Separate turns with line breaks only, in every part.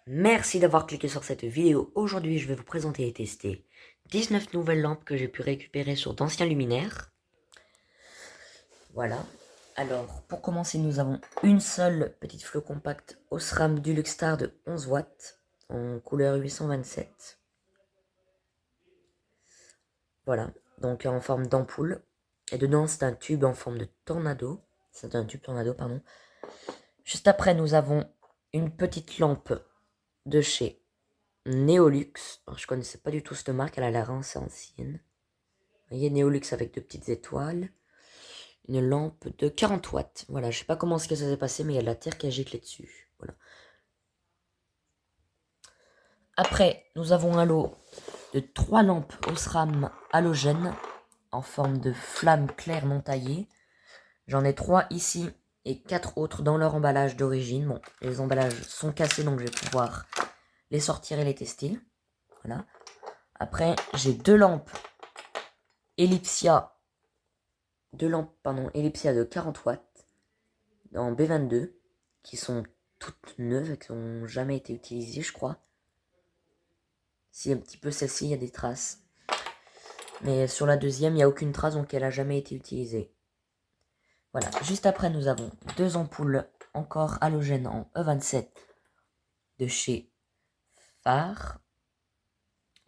Merci d'avoir cliqué sur cette vidéo. Aujourd'hui, je vais vous présenter et tester 19 nouvelles lampes que j'ai pu récupérer sur d'anciens luminaires. Voilà. Alors, pour commencer, nous avons une seule petite flot compacte Osram du Luxstar de 11 watts en couleur 827. Voilà, donc en forme d'ampoule. Et dedans, c'est un tube en forme de tornado. C'est un tube tornado, pardon. Juste après, nous avons une petite lampe de chez Neolux. Alors, je connaissais pas du tout cette marque, elle a l'air assez ancienne. Vous voyez, Neolux avec deux petites étoiles. Une lampe de 40 watts. Voilà, je sais pas comment ce que ça s'est passé, mais il y a de la terre qui a giclé dessus. Voilà. Après, nous avons un lot de 3 lampes Osram halogènes en forme de flamme claire non taillée. J'en ai 3 ici et 4 autres dans leur emballage d'origine. Bon, les emballages sont cassés, donc je vais pouvoir les sortir et les tester. Voilà. Après, j'ai 2 lampes Ellipsia de 40 watts en B22 qui sont toutes neuves et qui n'ont jamais été utilisées, je crois. Si un petit peu celle-ci, il y a des traces. Mais sur la deuxième, il n'y a aucune trace, donc elle n'a jamais été utilisée. Voilà, juste après, nous avons 2 ampoules encore halogènes en E27 de chez Phare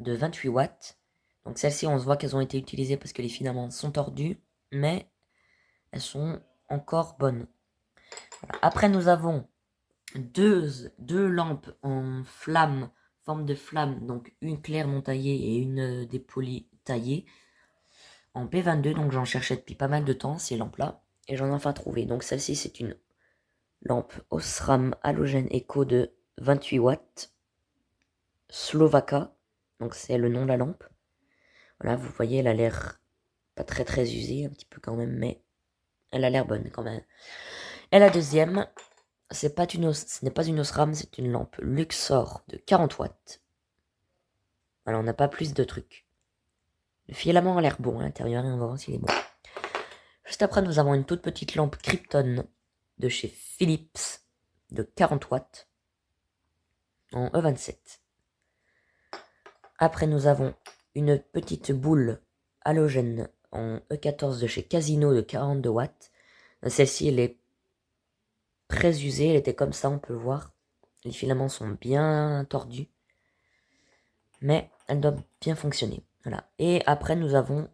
de 28 watts. Donc celles-ci, on se voit qu'elles ont été utilisées parce que les filaments sont tordus, mais elles sont encore bonnes. Voilà. Après, nous avons deux lampes en flamme, forme de flamme, donc une claire non taillée et une dépolie taillée, en P22, donc j'en cherchais depuis pas mal de temps, ces lampes-là, et j'en ai enfin trouvé. Donc celle-ci, c'est une lampe Osram halogène Eco de 28 watts, Slovaka, donc c'est le nom de la lampe. Voilà, vous voyez, elle a l'air pas très usée, un petit peu quand même, mais elle a l'air bonne quand même. Et la deuxième, ce n'est pas une Osram, c'est une lampe Luxor de 40 watts. Alors on n'a pas plus de trucs. Le filament a l'air bon à l'intérieur et on va voir s'il est bon. Juste après, nous avons une toute petite lampe Krypton de chez Philips de 40 watts en E27. Après, nous avons une petite boule halogène en E14 de chez Casino de 42 watts. Celle-ci, elle est très usée, elle était comme ça, on peut le voir. Les filaments sont bien tordus, mais elle doit bien fonctionner. Voilà. Et après, nous avons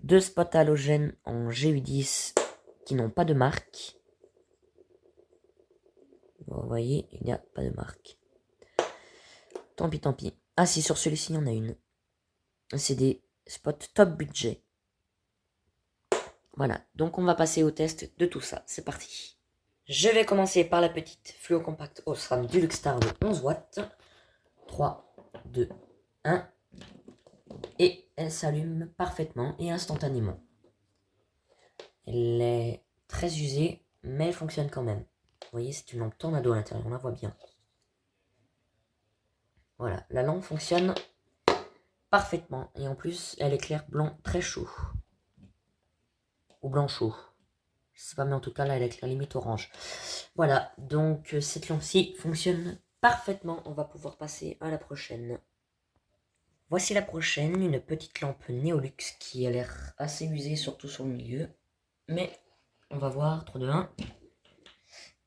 2 spots halogènes en GU10 qui n'ont pas de marque. Vous voyez, il n'y a pas de marque. Tant pis, tant pis. Ah si, sur celui-ci, il y en a une. C'est des spots top budget. Voilà, donc on va passer au test de tout ça. C'est parti. Je vais commencer par la petite fluo compact Osram du Luxstar de 11 watts. 3, 2, 1. Et elle s'allume parfaitement et instantanément. Elle est très usée, mais elle fonctionne quand même. Vous voyez, c'est une lampe tornado à l'intérieur, on la voit bien. Voilà, la lampe fonctionne parfaitement. Et en plus, elle éclaire blanc très chaud. Ou blanc chaud. Je sais pas, mais en tout cas, là, elle éclaire limite orange. Voilà, donc cette lampe-ci fonctionne parfaitement. On va pouvoir passer à la prochaine. Voici la prochaine, une petite lampe Neolux qui a l'air assez usée, surtout sur le milieu. Mais on va voir, 3, 2, 1.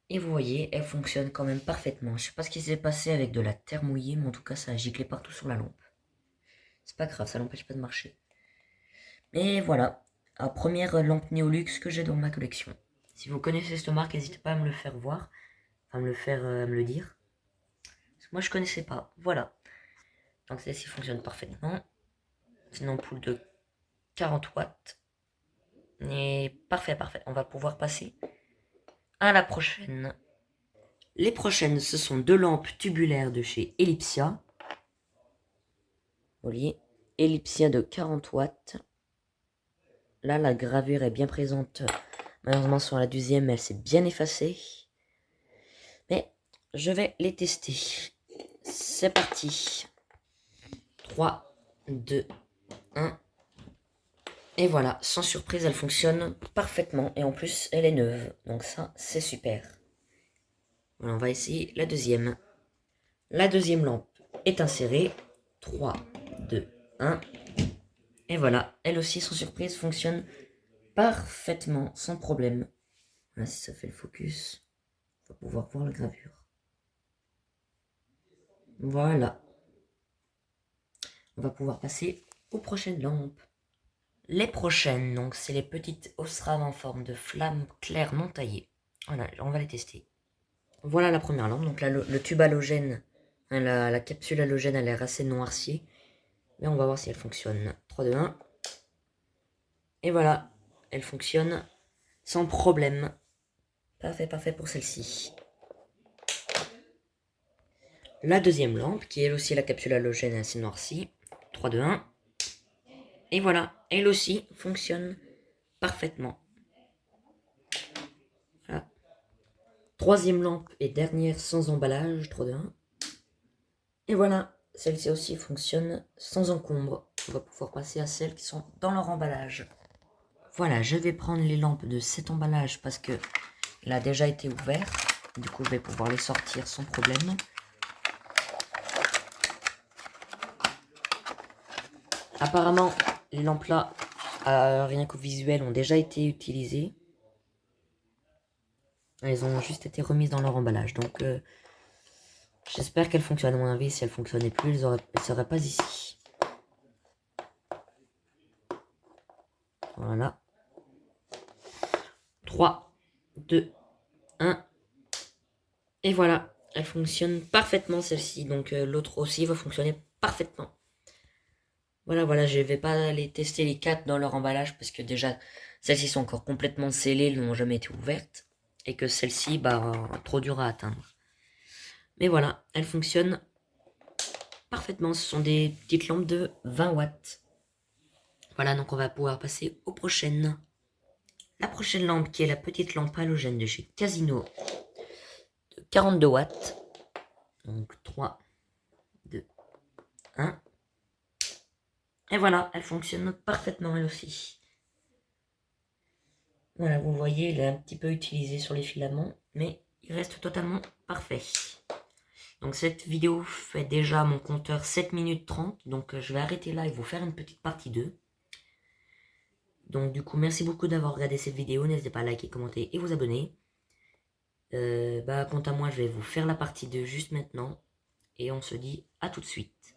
Et vous voyez, elle fonctionne quand même parfaitement. Je sais pas ce qui s'est passé avec de la terre mouillée, mais en tout cas, ça a giclé partout sur la lampe. C'est pas grave, ça n'empêche pas de marcher. Et voilà, la première lampe Neolux que j'ai dans ma collection. Si vous connaissez cette marque, n'hésitez pas à me le faire voir. Enfin, me le dire. Parce que moi, je connaissais pas. Voilà. Donc celle-ci fonctionne parfaitement. C'est une ampoule de 40 watts. Et parfait. On va pouvoir passer à la prochaine. Les prochaines, ce sont 2 lampes tubulaires de chez Ellipsia. Vous voyez, Ellipsia de 40 watts. Là, la gravure est bien présente. Malheureusement, sur la deuxième, elle s'est bien effacée. Mais je vais les tester. C'est parti. 3, 2, 1. Et voilà, sans surprise, elle fonctionne parfaitement. Et en plus, elle est neuve. Donc ça, c'est super. Voilà, on va essayer la deuxième. La deuxième lampe est insérée. 3, 2, 1. Et voilà, elle aussi, sans surprise, fonctionne parfaitement, sans problème. Voilà, si ça fait le focus, on va pouvoir voir la gravure. Voilà. On va pouvoir passer aux prochaines lampes. Les prochaines, donc, c'est les petites Osram en forme de flamme claire non taillée. Voilà, on va les tester. Voilà la première lampe. Donc là, le tube halogène, hein, la capsule halogène a l'air assez noircie. Mais on va voir si elle fonctionne. 3, 2, 1. Et voilà, elle fonctionne sans problème. Parfait, parfait pour celle-ci. La deuxième lampe, qui est elle aussi la capsule halogène assez noircie. 3, 2, 1. Et voilà, elle aussi fonctionne parfaitement. Voilà. Troisième lampe et dernière sans emballage. 3, 2, 1. Et voilà, celle-ci aussi fonctionne sans encombre. On va pouvoir passer à celles qui sont dans leur emballage. Voilà, je vais prendre les lampes de cet emballage parce que il a déjà été ouvert. Du coup, je vais pouvoir les sortir sans problème. Apparemment, les lampes là, rien qu'au visuel, ont déjà été utilisées. Elles ont juste été remises dans leur emballage. Donc, j'espère qu'elles fonctionnent. À mon avis, si elles ne fonctionnaient plus, elles ne seraient pas ici. Voilà. 3, 2, 1. Et voilà, elle fonctionne parfaitement celle-ci. Donc, l'autre aussi va fonctionner parfaitement. Voilà, je vais pas aller tester les 4 dans leur emballage parce que déjà, celles-ci sont encore complètement scellées, elles n'ont jamais été ouvertes. Et que celle-ci, trop dur à atteindre. Mais voilà, elles fonctionnent parfaitement. Ce sont des petites lampes de 20 watts. Voilà, donc on va pouvoir passer aux prochaines. La prochaine lampe qui est la petite lampe halogène de chez Casino de 42 watts. Donc 3, 2, 1. Et voilà, elle fonctionne parfaitement elle aussi. Voilà, vous voyez, il est un petit peu utilisé sur les filaments, mais il reste totalement parfait. Donc cette vidéo fait déjà mon compteur 7 minutes 30, donc je vais arrêter là et vous faire une petite partie 2. Donc du coup, merci beaucoup d'avoir regardé cette vidéo, n'hésitez pas à liker, commenter et vous abonner. Quant à moi, je vais vous faire la partie 2 juste maintenant, et on se dit à tout de suite.